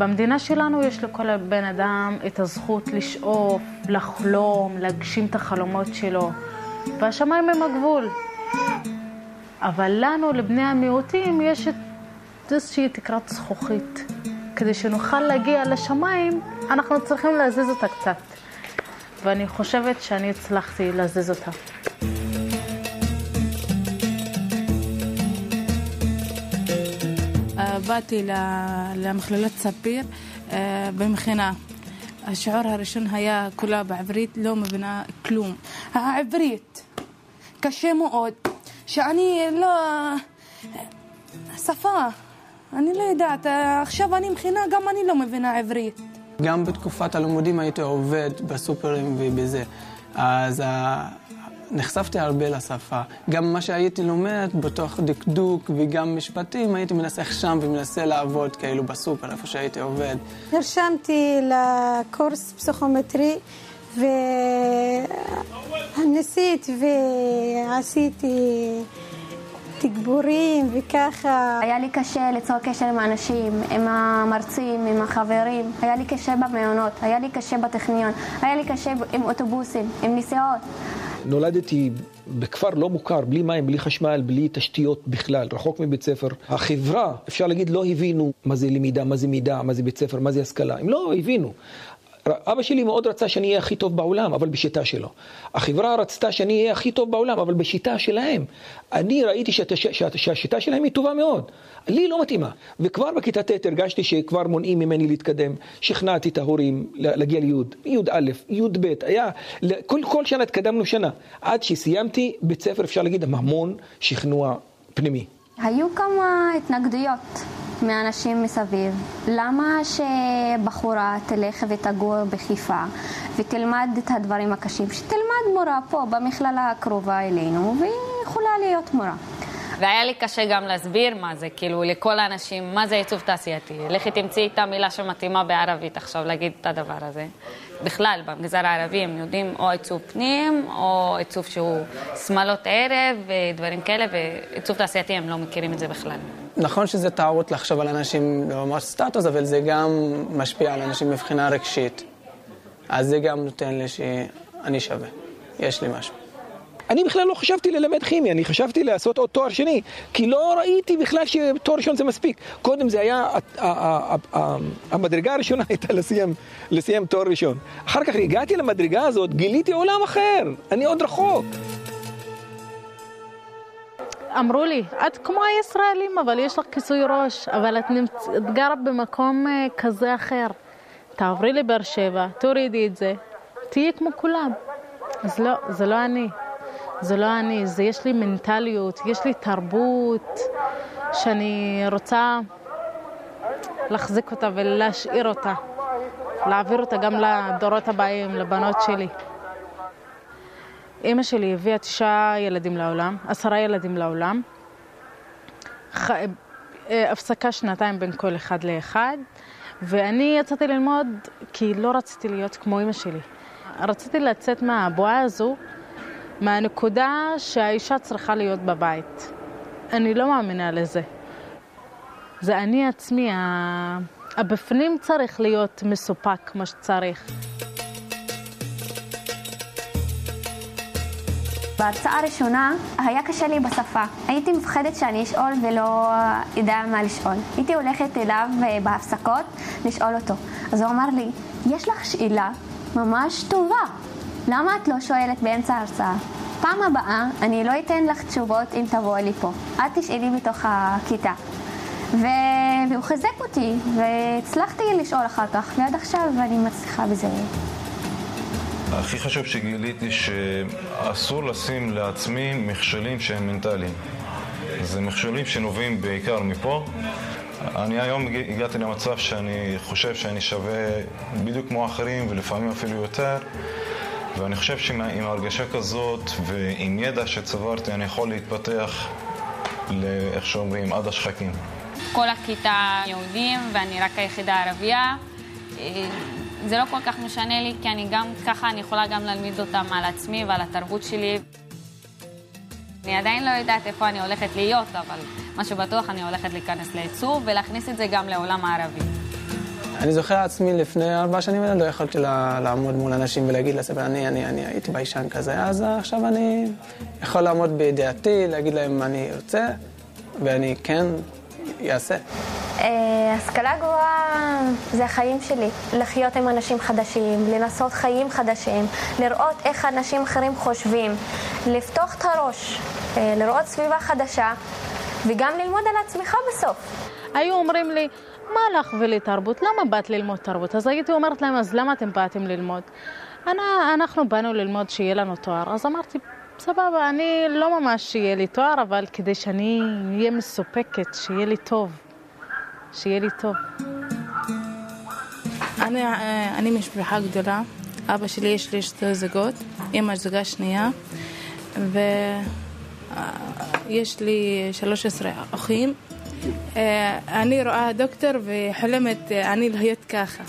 במדינה שלנו יש לכל בן אדם את הזכות לשאוף, לחלום, להגשים את החלומות שלו, והשמיים הם הגבול. אבל לנו, לבני המיעוטים, יש איזושהי תקרת זכוכית. כדי שנוכל להגיע לשמיים, אנחנו צריכים להזיז אותה קצת. ואני חושבת שאני הצלחתי להזיז אותה. באתי למכללת ספיר במכינה. השיעור הראשון היה כולה בעברית, לא מבינה כלום. העברית קשה מאוד, שאני לא... שפה, אני לא יודעת, עכשיו אני מכינה, גם אני לא מבינה עברית. גם בתקופת הלימודים הייתי עובד בסופרים ובזה, אז נחשפתי הרבה לשפה. גם מה שהייתי לומד בתוך דקדוק וגם משפטים, הייתי מנסח שם ומנסה לעבוד כאילו בסופר, איפה שהייתי עובד. נרשמתי לקורס פסיכומטרי וניסית ועשיתי תגבורים וככה. היה לי קשה ליצור קשר עם האנשים, עם המרצים, עם החברים. היה לי קשה במעונות, היה לי קשה בטכניון, היה לי קשה עם אוטובוסים, עם נסיעות. נולדתי בכפר לא מוכר, בלי מים, בלי חשמל, בלי תשתיות בכלל, רחוק מבית ספר. החברה, אפשר להגיד, לא הבינו מה זה למידה, מה זה מידע, מה זה בית ספר, מה זה השכלה. הם לא הבינו. אבא שלי מאוד רצה שאני אהיה הכי טוב בעולם, אבל בשיטה שלו. החברה רצתה שאני אהיה הכי טוב בעולם, אבל בשיטה שלהם. אני ראיתי שהשיטה שלהם היא טובה מאוד. לי לא מתאימה. וכבר בכיתה ט' הרגשתי שכבר מונעים ממני להתקדם. שכנעתי את ההורים להגיע לי' א', י' ב'. כל שנה התקדמנו שנה. עד שסיימתי בית ספר, אפשר להגיד, המון שכנוע פנימי. היו כמה התנגדויות מאנשים מסביב. למה שבחורה תלך ותגור בחיפה ותלמד את הדברים הקשים? שתלמד מורה פה במכללה הקרובה אלינו והיא יכולה להיות מורה. והיה לי קשה גם להסביר מה זה, כאילו לכל האנשים, מה זה עיצוב תעשייתי. לכי תמצאי את המילה שמתאימה בערבית עכשיו להגיד את הדבר הזה. בכלל, במגזר הערבי הם יודעים או עיצוב פנים, או עיצוב שהוא שמלות ערב ודברים כאלה, ועיצוב תעשייתי הם לא מכירים את זה בכלל. נכון שזה טעות לחשוב על אנשים ממש סטטוס, אבל זה גם משפיע על אנשים מבחינה רגשית. אז זה גם נותן לי שאני שווה. יש לי משהו. אני בכלל לא חשבתי ללמד כימיה, אני חשבתי לעשות עוד תואר שני, כי לא ראיתי בכלל שתואר ראשון זה מספיק. קודם זה היה, המדרגה הראשונה הייתה לסיים תואר ראשון. אחר כך הגעתי למדרגה הזאת, גיליתי עולם אחר, אני עוד רחוק. אמרו לי, את כמו הישראלים, אבל יש לך כיסוי ראש, אבל את גרה במקום כזה אחר. תעברי לבאר שבע, תורידי את זה, תהיי כמו כולם. אז לא, זה לא אני. זה לא אני, זה יש לי מנטליות, יש לי תרבות שאני רוצה להחזיק אותה ולהשאיר אותה, להעביר אותה גם לדורות הבאים, לבנות שלי. אמא שלי הביאה 9 ילדים לעולם, 10 ילדים לעולם, הפסקה 2 בין כל אחד לאחד, ואני יצאתי ללמוד כי לא רציתי להיות כמו אמא שלי. רציתי לצאת מהבועה הזו, מהנקודה שהאישה צריכה להיות בבית. אני לא מאמינה לזה. זה אני עצמי, הבפנים צריך להיות מסופק כמו שצריך. בהרצאה הראשונה היה קשה לי בשפה. הייתי מפחדת שאני אשאול ולא יודע מה לשאול. הייתי הולכת אליו בהפסקות לשאול אותו. אז הוא אמר לי, יש לך שאלה ממש טובה. למה את לא שואלת באמצע ההרצאה? פעם הבאה אני לא אתן לך תשובות אם תבואי לי פה. את תשאלי בתוך הכיתה. והוא חזק אותי, והצלחתי לשאול אחר כך, ועד עכשיו אני מצליחה בזה. הכי חשוב שגיליתי שאסור לשים לעצמי מכשולים שהם מנטליים. זה מכשולים שנובעים בעיקר מפה. אני היום הגעתי למצב שאני חושב שאני שווה בדיוק כמו אחרים ולפעמים אפילו יותר. ואני חושב שעם הרגשה כזאת ועם ידע שצברתי אני יכול להתפתח לאיך שאומרים עד השחקים. כל הכיתה יהודים ואני רק היחידה ערבייה. זה לא כל כך משנה לי כי אני גם ככה אני יכולה גם להלמיד אותם על עצמי ועל התרבות שלי. אני עדיין לא יודעת איפה אני הולכת להיות, אבל מה שבטוח אני הולכת להיכנס לעיצוב ולהכניס את זה גם לעולם הערבי. אני זוכר עצמי לפני 4 שנים לא יכולתי לעמוד מול אנשים ולהגיד לספר, אני הייתי ביישן כזה, אז עכשיו אני יכול לעמוד בדעתי, להגיד להם מה אני רוצה, ואני כן אעשה. השכלה גבוהה זה החיים שלי, לחיות עם אנשים חדשים, לנסות חיים חדשים, לראות איך אנשים אחרים חושבים, לפתוח את הראש, לראות סביבה חדשה, וגם ללמוד על עצמך בסוף. היו אומרים לי, מה לך ולתרבות? למה באת ללמוד תרבות? אז הייתי אומרת להם, אז למה אתם באתם ללמוד? אנחנו באנו ללמוד שיהיה לנו תואר. אז אמרתי, סבבה, אני לא ממש שיהיה לי תואר, אבל כדי שאני אהיה מסופקת, שיהיה לי טוב. שיהיה לי טוב. אני משפחה גדולה. אבא שלי יש לי 2 זוגות, אמא זוגה שנייה, ויש לי 13 אחים. אני רואה דוקטור וחלמת אני להיות ככה.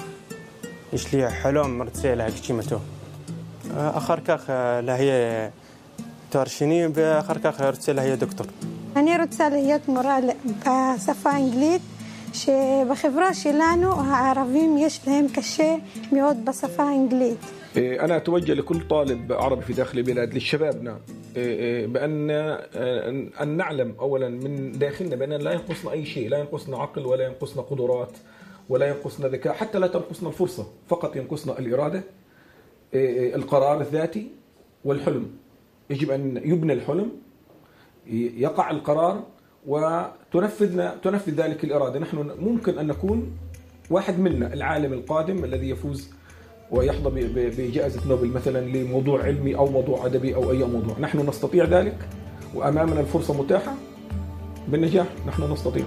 יש לי חלום מרצה להגשים אותו. אחר כך לההיה תואר שני ואחר כך רוצה לההיה דוקטור. אני רוצה להיות מורה בשפה האנגלית, שבחברה שלנו הערבים יש להם קשה מאוד בשפה האנגלית. أنا أتوجه لكل طالب عربي في داخل البلاد لشبابنا أن نعلم أولا من داخلنا بأن لا ينقصنا أي شيء، لا ينقصنا عقل ولا ينقصنا قدرات ولا ينقصنا ذكاء، حتى لا تنقصنا الفرصة، فقط ينقصنا الإرادة، القرار الذاتي والحلم. يجب أن يبنى الحلم، يقع القرار وتنفذ ذلك الإرادة. نحن ممكن أن نكون واحد منا العالم القادم الذي يفوز ويحظى بجائزة نوبل مثلا لموضوع علمي أو موضوع أدبي أو أي موضوع. نحن نستطيع ذلك وأمامنا الفرصة متاحة بالنجاح، نحن نستطيع.